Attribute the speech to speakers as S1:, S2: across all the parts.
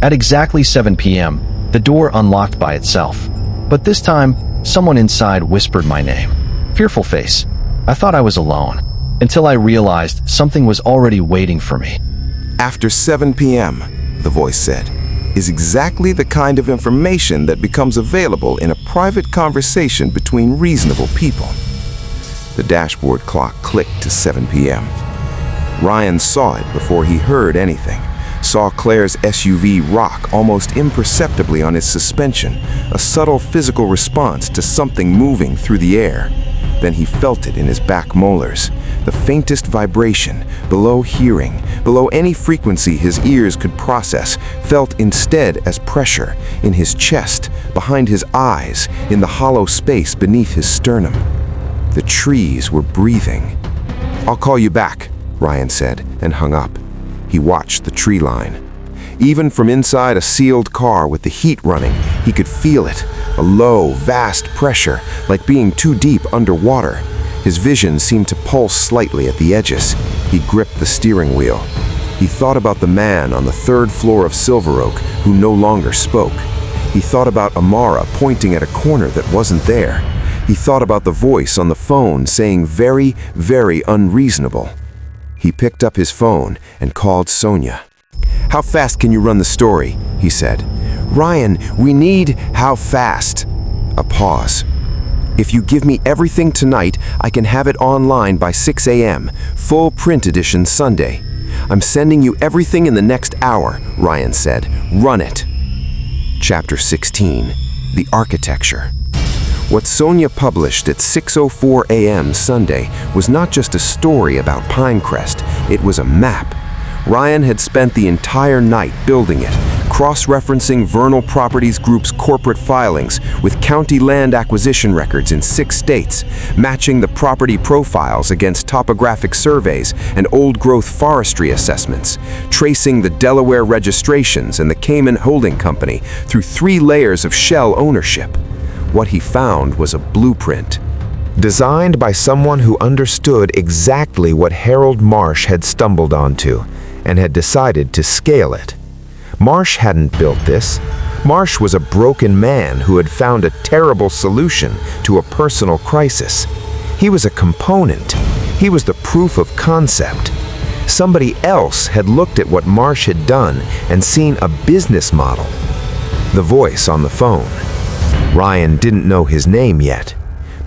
S1: At exactly 7 p.m., the door unlocked by itself. But this time, someone inside whispered my name. Fearful face. I thought I was alone, until I realized something was already waiting for me.
S2: After 7 p.m., the voice said, is exactly the kind of information that becomes available in a private conversation between reasonable people. The dashboard clock clicked to 7 p.m. Ryan saw it before he heard anything, saw Claire's SUV rock almost imperceptibly on its suspension, a subtle physical response to something moving through the air. Then he felt it in his back molars, the faintest vibration, below hearing, below any frequency his ears could process, felt instead as pressure in his chest, behind his eyes, in the hollow space beneath his sternum. The trees were breathing. "I'll call you back," Ryan said, and hung up. He watched the tree line. Even from inside a sealed car with the heat running, he could feel it, a low, vast pressure, like being too deep underwater. His vision seemed to pulse slightly at the edges. He gripped the steering wheel. He thought about the man on the 3rd floor of Silver Oak who no longer spoke. He thought about Amara pointing at a corner that wasn't there. He thought about the voice on the phone saying very, very unreasonable. He picked up his phone and called Sonia. "How fast can you run the story?" he said. "Ryan, we need how fast?" A pause. "If you give me everything tonight, I can have it online by 6 a.m., full print edition Sunday. I'm sending you everything in the next hour," Ryan said. "Run it." Chapter 16. The Architecture. What Sonia published at 6:04 a.m. Sunday was not just a story about Pinecrest, it was a map. Ryan had spent the entire night building it, cross-referencing Vernal Properties Group's corporate filings with county land acquisition records in 6 states, matching the property profiles against topographic surveys and old-growth forestry assessments, tracing the Delaware registrations and the Cayman Holding Company through 3 layers of shell ownership. What he found was a blueprint, designed by someone who understood exactly what Harold Marsh had stumbled onto and had decided to scale it. Marsh hadn't built this. Marsh was a broken man who had found a terrible solution to a personal crisis. He was a component. He was the proof of concept. Somebody else had looked at what Marsh had done and seen a business model. The voice on the phone. Ryan didn't know his name yet,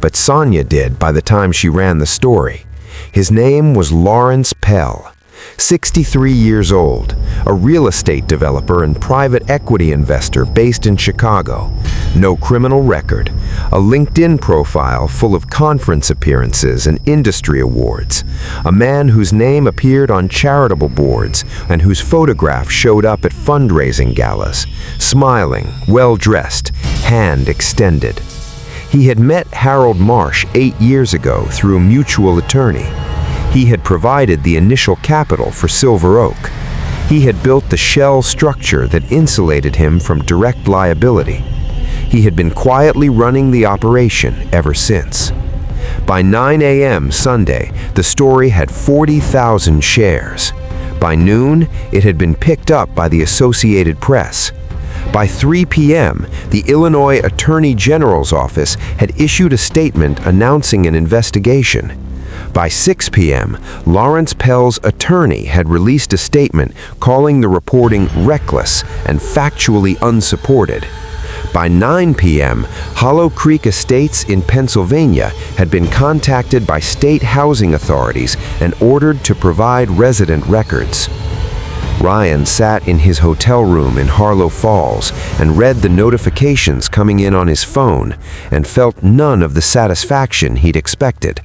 S2: but Sonia did by the time she ran the story. His name was Lawrence Pell, 63 years old, a real estate developer and private equity investor based in Chicago. No criminal record, a LinkedIn profile full of conference appearances and industry awards, a man whose name appeared on charitable boards and whose photograph showed up at fundraising galas, smiling, well-dressed, hand extended. He had met Harold Marsh 8 years ago through a mutual attorney. He had provided the initial capital for Silver Oak. He had built the shell structure that insulated him from direct liability. He had been quietly running the operation ever since. By 9 a.m. Sunday, the story had 40,000 shares. By noon, it had been picked up by the Associated Press. By 3 p.m., the Illinois Attorney General's office had issued a statement announcing an investigation. By 6 p.m., Lawrence Pell's attorney had released a statement calling the reporting reckless and factually unsupported. By 9 p.m., Hollow Creek Estates in Pennsylvania had been contacted by state housing authorities and ordered to provide resident records. Ryan sat in his hotel room in Harlow Falls and read the notifications coming in on his phone and felt none of the satisfaction he'd expected.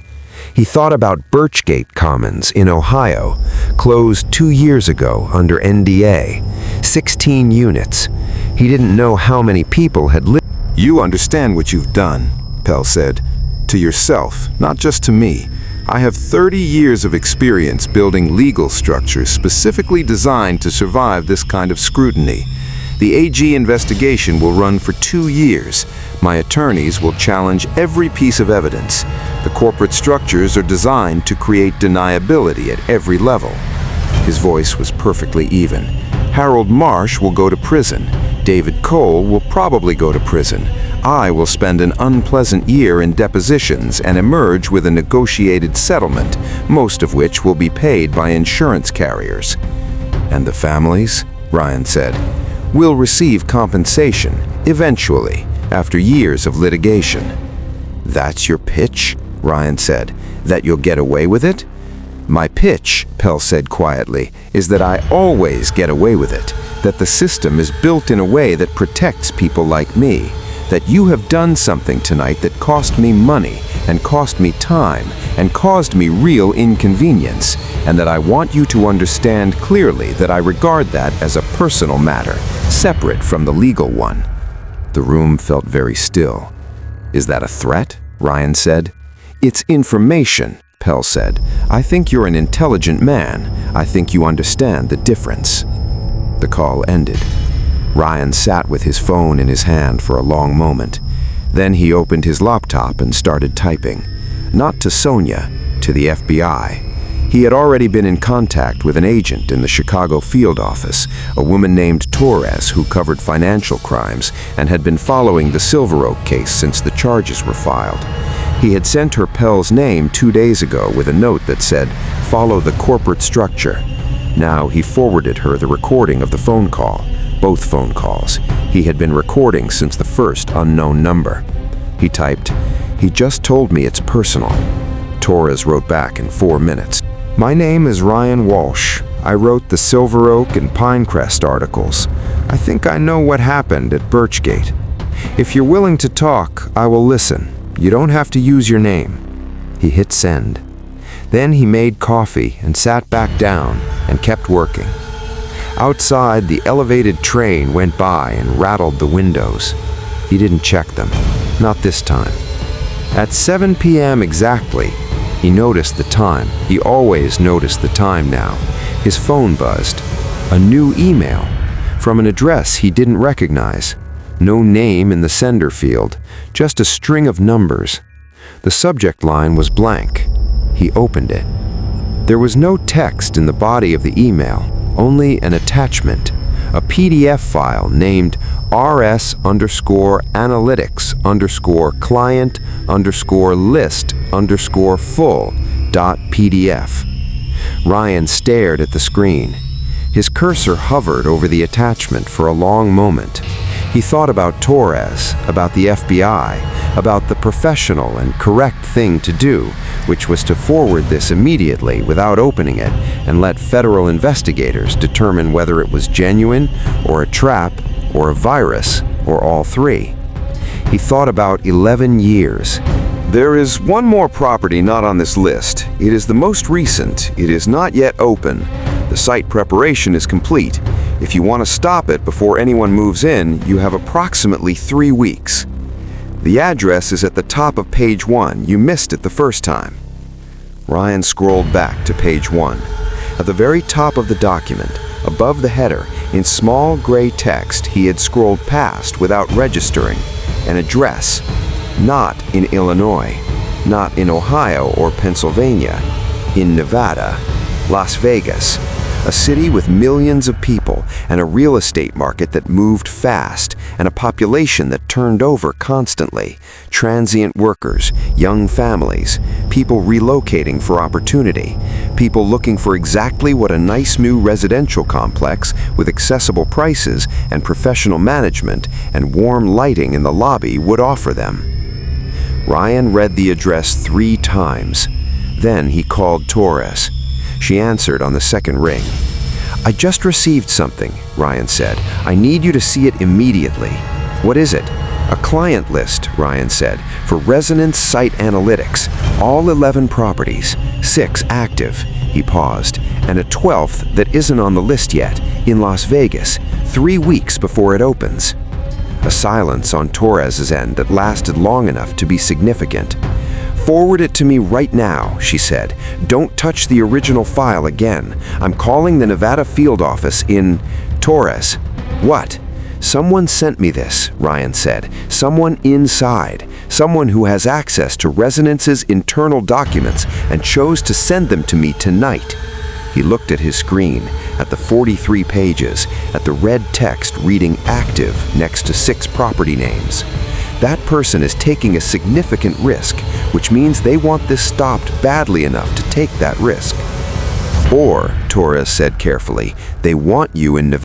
S2: He thought about Birchgate Commons in Ohio, closed 2 years ago under NDA, 16 units. He didn't know how many people had lived.
S3: "You understand what you've done," Pell said. "To yourself, not just to me. I have 30 years of experience building legal structures specifically designed to survive this kind of scrutiny. The AG investigation will run for 2 years. My attorneys will challenge every piece of evidence. The corporate structures are designed to create deniability at every level." His voice was perfectly even. Harold Marsh will go to prison. David Cole will probably go to prison. I will spend an unpleasant year in depositions and emerge with a negotiated settlement, most of which will be paid by insurance carriers. And the families, Ryan said, will receive compensation, eventually, after years of litigation. That's your pitch? Ryan said. That you'll get away with it? My pitch, Pell said quietly, is that I always get away with it, that the system is built in a way that protects people like me, that you have done something tonight that cost me money and cost me time and caused me real inconvenience, and that I want you to understand clearly that I regard that as a personal matter, separate from the legal one. The room felt very still. Is that a threat? Ryan said. It's information, Pell said. I think you're an intelligent man. I think you understand the difference. The call ended. Ryan sat with his phone in his hand for a long moment. Then he opened his laptop and started typing. Not to Sonia, to the FBI. He had already been in contact with an agent in the Chicago field office, a woman named Torres who covered financial crimes and had been following the Silver Oak case since the charges were filed. He had sent her Pell's name 2 days ago with a note that said, "Follow the corporate structure." Now he forwarded her the recording of the phone call, both phone calls. He had been recording since the first unknown number. He typed, "He just told me it's personal." Torres wrote back in 4 minutes. "My name is Ryan Walsh. I wrote the Silver Oak and Pinecrest articles. I think I know what happened at Birchgate. If you're willing to talk, I will listen. You don't have to use your name." He hit send. Then he made coffee and sat back down and kept working. Outside, the elevated train went by and rattled the windows. He didn't check them. Not this time. At 7 p.m. exactly, he noticed the time. He always noticed the time now. His phone buzzed. A new email from an address he didn't recognize. No name in the sender field, just a string of numbers. The subject line was blank. He opened it. There was no text in the body of the email, only an attachment, a PDF file named rs_analytics_client_list_full.pdf. Ryan stared at the screen. His cursor hovered over the attachment for a long moment. He thought about Torres, about the FBI, about the professional and correct thing to do, which was to forward this immediately without opening it and let federal investigators determine whether it was genuine or a trap or a virus or all three. He thought about 11 years. There is one more property not on this list. It is the most recent. It is not yet open. The site preparation is complete. If you want to stop it before anyone moves in, you have approximately 3 weeks. The address is at the top of page 1. You missed it the first time. Ryan scrolled back to page 1. At the very top of the document, above the header, in small gray text he had scrolled past without registering, an address. Not in Illinois, not in Ohio or Pennsylvania, in Nevada, Las Vegas, a city with millions of people and a real estate market that moved fast and a population that turned over constantly, transient workers, young families, people relocating for opportunity, people looking for exactly what a nice new residential complex with accessible prices and professional management and warm lighting in the lobby would offer them. Ryan read the address 3 times. Then he called Torres. She answered on the second ring. "I just received something," Ryan said. "I need you to see it immediately." "What is it?" "A client list," Ryan said, "for Resonance Site Analytics. All 11 properties, 6 active." He paused. "And a 12th that isn't on the list yet, in Las Vegas, 3 weeks before it opens." A silence on Torres's end that lasted long enough to be significant. "Forward it to me right now," she said. "Don't touch the original file again. I'm calling the Nevada field office in..." "Torres." "What?" "Someone sent me this," Ryan said. "Someone inside. Someone who has access to Resonance's internal documents and chose to send them to me tonight."
S2: He looked at his screen, at the 43 pages, at the red text reading active next to 6 property names. That person is taking a significant risk, which means they want this stopped badly enough to take that risk. Or, Torres said carefully, they want you in Nevada